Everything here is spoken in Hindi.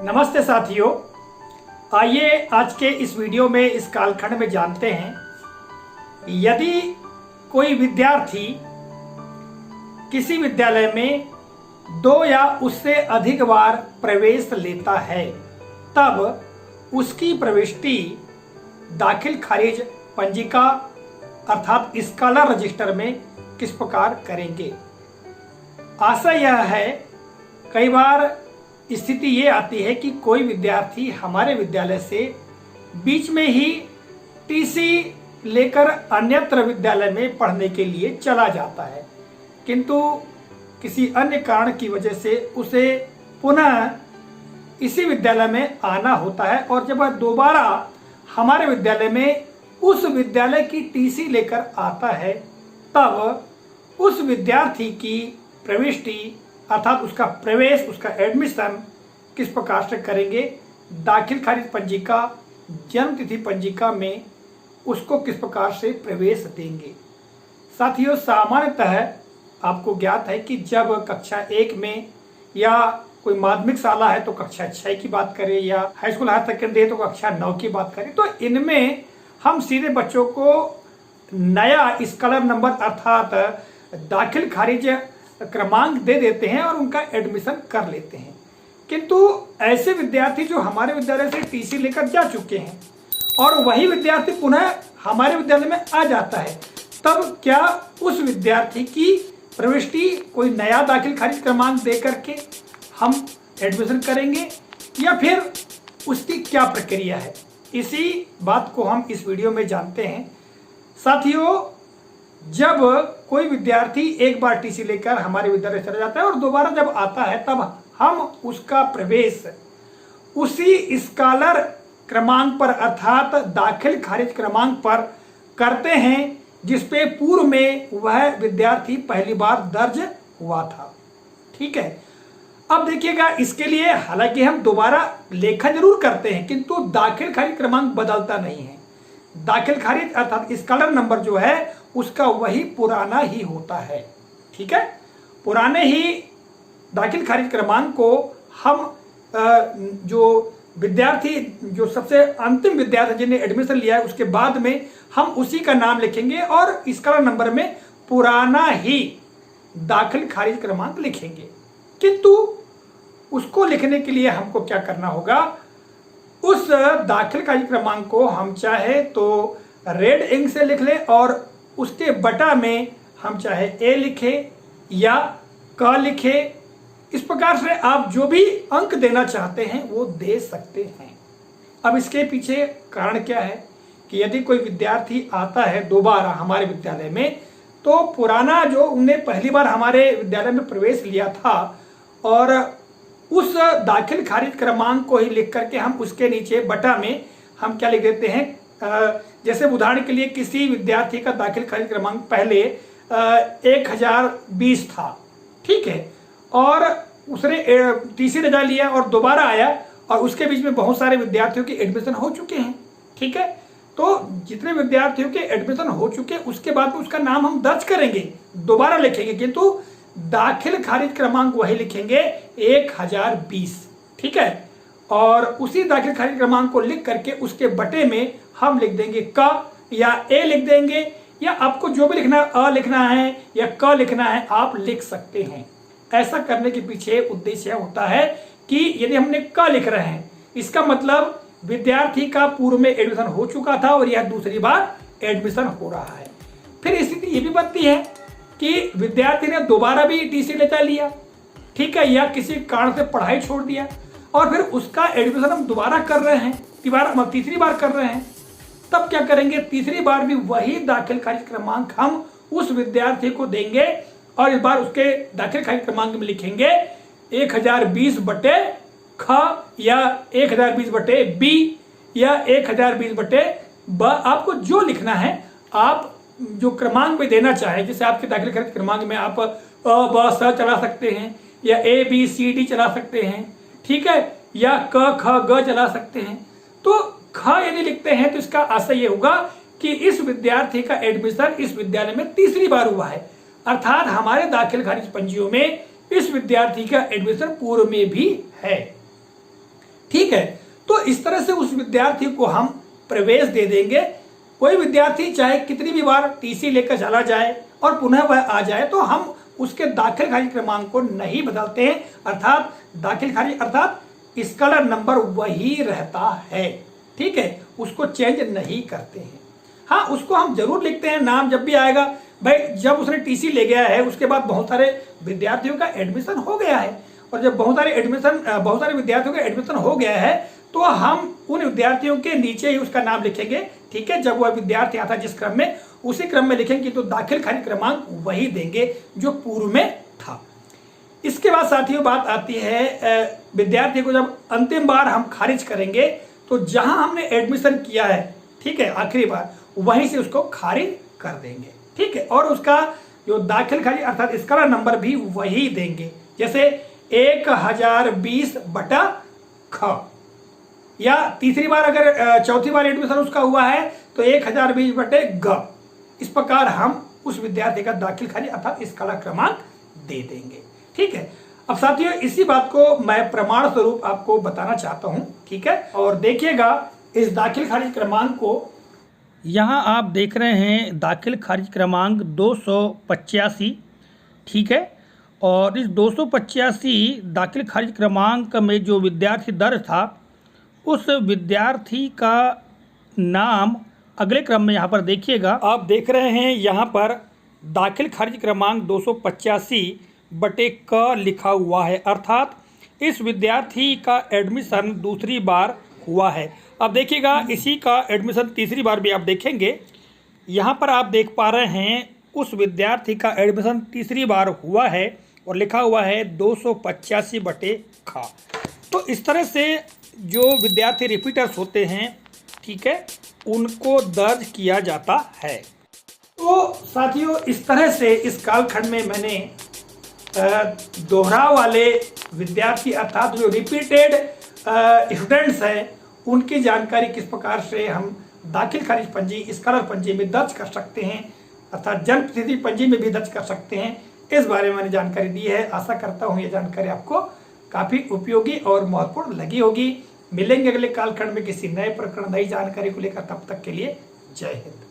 नमस्ते साथियों, आइए आज के इस वीडियो में इस कालखंड में जानते हैं, यदि कोई विद्यार्थी किसी विद्यालय में 2 या उससे अधिक बार प्रवेश लेता है तब उसकी प्रविष्टि दाखिल खारिज पंजिका अर्थात स्कॉलर रजिस्टर में किस प्रकार करेंगे। आशय यह है, कई बार स्थिति ये आती है कि कोई विद्यार्थी हमारे विद्यालय से बीच में ही टीसी लेकर अन्यत्र विद्यालय में पढ़ने के लिए चला जाता है, किंतु किसी अन्य कारण की वजह से उसे पुनः इसी विद्यालय में आना होता है और जब वह दोबारा हमारे विद्यालय में उस विद्यालय की टीसी लेकर आता है तब उस विद्यार्थी की प्रविष्टि अर्थात उसका प्रवेश, उसका एडमिशन किस प्रकार से करेंगे, दाखिल खारिज पंजिका, जन्म तिथि पंजिका में उसको किस प्रकार से प्रवेश देंगे। साथियों, सामान्यतः आपको ज्ञात है कि जब कक्षा 1 में या कोई माध्यमिक शाला है तो कक्षा 6 की बात करें या हाई स्कूल हायर सेकेंडरी है तो कक्षा 9 की बात करें, तो इनमें हम सीधे बच्चों को नया स्कॉलर नंबर अर्थात दाखिल खारिज क्रमांक दे देते हैं और उनका एडमिशन कर लेते हैं। किंतु ऐसे विद्यार्थी जो हमारे विद्यालय से टीसी लेकर जा चुके हैं और वही विद्यार्थी पुनः हमारे विद्यालय में आ जाता है, तब क्या उस विद्यार्थी की प्रविष्टि कोई नया दाखिल खारिज क्रमांक दे करके हम एडमिशन करेंगे या फिर उसकी क्या प्रक्रिया है, इसी बात को हम इस वीडियो में जानते हैं। साथियों, जब कोई विद्यार्थी एक बार टीसी लेकर हमारे विद्यालय चला जाता है और दोबारा जब आता है तब हम उसका प्रवेश उसी स्कॉलर क्रमांक पर अर्थात दाखिल खारिज क्रमांक पर करते हैं जिसपे पूर्व में वह विद्यार्थी पहली बार दर्ज हुआ था। ठीक है, अब देखिएगा, इसके लिए हालांकि हम दोबारा लेखन जरूर करते हैं किंतु दाखिल खारिज क्रमांक बदलता नहीं है। दाखिल खारिज अर्थात स्कॉलर नंबर जो है उसका वही पुराना ही होता है। ठीक है, पुराने ही दाखिल खारिज क्रमांक को हम जो विद्यार्थी जो सबसे अंतिम विद्यार्थी जिन्हें एडमिशन लिया है उसके बाद में हम उसी का नाम लिखेंगे और स्कॉलर नंबर में पुराना ही दाखिल खारिज क्रमांक लिखेंगे। किंतु उसको लिखने के लिए हमको क्या करना होगा, उस दाखिल खारिज क्रमांक को हम चाहे तो रेड इंक से लिख लें और उसके बटा में हम चाहे ए लिखे या क लिखे, इस प्रकार से आप जो भी अंक देना चाहते हैं वो दे सकते हैं। अब इसके पीछे कारण क्या है कि यदि कोई विद्यार्थी आता है दोबारा हमारे विद्यालय में तो पुराना जो उन्हें पहली बार हमारे विद्यालय में प्रवेश लिया था और उस दाखिल खारिज क्रमांक को ही लिख करके हम उसके नीचे बटा में हम क्या लिख देते हैं, जैसे उदाहरण के लिए किसी विद्यार्थी का दाखिल खारिज क्रमांक पहले 1020 था। ठीक है, और उसने टीसी रजा लिया और दोबारा आया और उसके बीच में बहुत सारे विद्यार्थियों के एडमिशन हो चुके हैं। ठीक है, तो जितने विद्यार्थियों के एडमिशन हो चुके उसके बाद में उसका नाम हम दर्ज करेंगे, दोबारा लिखेंगे, किंतु दाखिल खारिज क्रमांक वही लिखेंगे 1020। ठीक है, और उसी दाखिल खारिज क्रमांक को लिख करके उसके बटे में हम लिख देंगे क या ए लिख देंगे, या आपको जो भी लिखना है, अ लिखना है या क लिखना है, आप लिख सकते हैं। ऐसा करने के पीछे उद्देश्य होता है कि यदि हमने क लिख रहे हैं इसका मतलब विद्यार्थी का पूर्व में एडमिशन हो चुका था और यह दूसरी बार एडमिशन हो रहा है। फिर स्थिति ये भी बनती है कि विद्यार्थी ने दोबारा भी टीसी लेता लिया, ठीक है, या किसी कारण से पढ़ाई छोड़ दिया और फिर उसका एडमिशन हम दोबारा कर रहे हैं, तीसरी बार कर रहे हैं, तब क्या करेंगे, तीसरी बार भी वही दाखिल खारिज क्रमांक हम उस विद्यार्थी को देंगे और इस बार उसके दाखिल खारिज क्रमांक में लिखेंगे 1020 बटे ख या 1020 बटे बी या 1020 बटे ब। आपको जो लिखना है, आप जो क्रमांक में देना चाहे, जैसे आपके दाखिल खारिज क्रमांक में आप अ ब स चला सकते हैं या ए बी सी डी चला सकते हैं, ठीक है, या क ख ग चला सकते हैं। तो ख यदि लिखते हैं तो इसका आशय ये होगा कि इस विद्यार्थी का एडमिशन इस विद्यालय में तीसरी बार हुआ है, अर्थात हमारे दाखिल खारिज पंजियों में इस विद्यार्थी का एडमिशन पूर्व में भी है। ठीक है, तो इस तरह से उस विद्यार्थी को हम प्रवेश दे देंगे। कोई विद्यार्थी चाहे कितनी भी बार टीसी लेकर चला जाए और पुनः वह आ जाए तो हम उसके दाखिल खारिज क्रमांक को नहीं बदलते हैं, अर्थात दाखिल खारिज अर्थात स्कॉलर नंबर वही रहता है। ठीक है, उसको चेंज नहीं करते हैं। हाँ, उसको हम जरूर लिखते हैं, नाम जब भी आएगा भाई, जब उसने टीसी ले गया है उसके बाद बहुत सारे विद्यार्थियों का एडमिशन हो गया है, और जब बहुत सारे विद्यार्थियों का एडमिशन हो गया है तो हम उन विद्यार्थियों के नीचे ही उसका नाम लिखेंगे। ठीक है, जब वह विद्यार्थी आता जिस क्रम में, उसी क्रम में लिखेंगे तो दाखिल खारिज क्रमांक वही देंगे जो पूर्व में था। इसके बाद साथियों बात आती है विद्यार्थी को जब अंतिम बार हम खारिज करेंगे तो जहां हमने एडमिशन किया है, ठीक है, आखिरी बार वहीं से उसको खारिज कर देंगे। ठीक है, और उसका जो दाखिल खारिज अर्थात स्कॉलर नंबर भी वही देंगे, जैसे 1020/ख, या तीसरी बार अगर चौथी बार एडमिशन उसका हुआ है तो 1020/ग। इस प्रकार हम उस विद्यार्थी का दाखिल खारिज अर्थात स्कॉलर क्रमांक दे देंगे। ठीक है, अब साथियों इसी बात को मैं प्रमाण स्वरूप आपको बताना चाहता हूं। ठीक है, और देखिएगा इस दाखिल खारिज क्रमांक को, यहाँ आप देख रहे हैं दाखिल खारिज क्रमांक 285। ठीक है, और इस 285 दाखिल खारिज क्रमांक में जो विद्यार्थी दर्ज था उस विद्यार्थी का नाम अगले क्रम में यहाँ पर देखिएगा, आप देख रहे हैं यहाँ पर दाखिल खारिज क्रमांक 285/क लिखा हुआ है, अर्थात इस विद्यार्थी का एडमिशन दूसरी बार हुआ है। अब देखिएगा इसी का एडमिशन तीसरी बार भी आप देखेंगे, यहाँ पर आप देख पा रहे हैं उस विद्यार्थी का एडमिशन तीसरी बार हुआ है और लिखा हुआ है 285/ख। तो इस तरह से जो विद्यार्थी रिपीटर्स होते हैं, ठीक है, उनको दर्ज किया जाता है। तो साथियों इस तरह से इस कालखंड में मैंने दोहराव वाले विद्यार्थी अर्थात जो रिपीटेड स्टूडेंट्स हैं उनकी जानकारी किस प्रकार से हम दाखिल खारिज पंजी, स्कॉलर पंजी में दर्ज कर सकते हैं, अर्थात जन्म तिथि पंजी में भी दर्ज कर सकते हैं, इस बारे में मैंने जानकारी दी है। आशा करता हूँ ये जानकारी आपको काफ़ी उपयोगी और महत्वपूर्ण लगी होगी। मिलेंगे अगले कालखंड में किसी नए प्रकरण, नई जानकारी को लेकर, तब तक के लिए जय हिंद।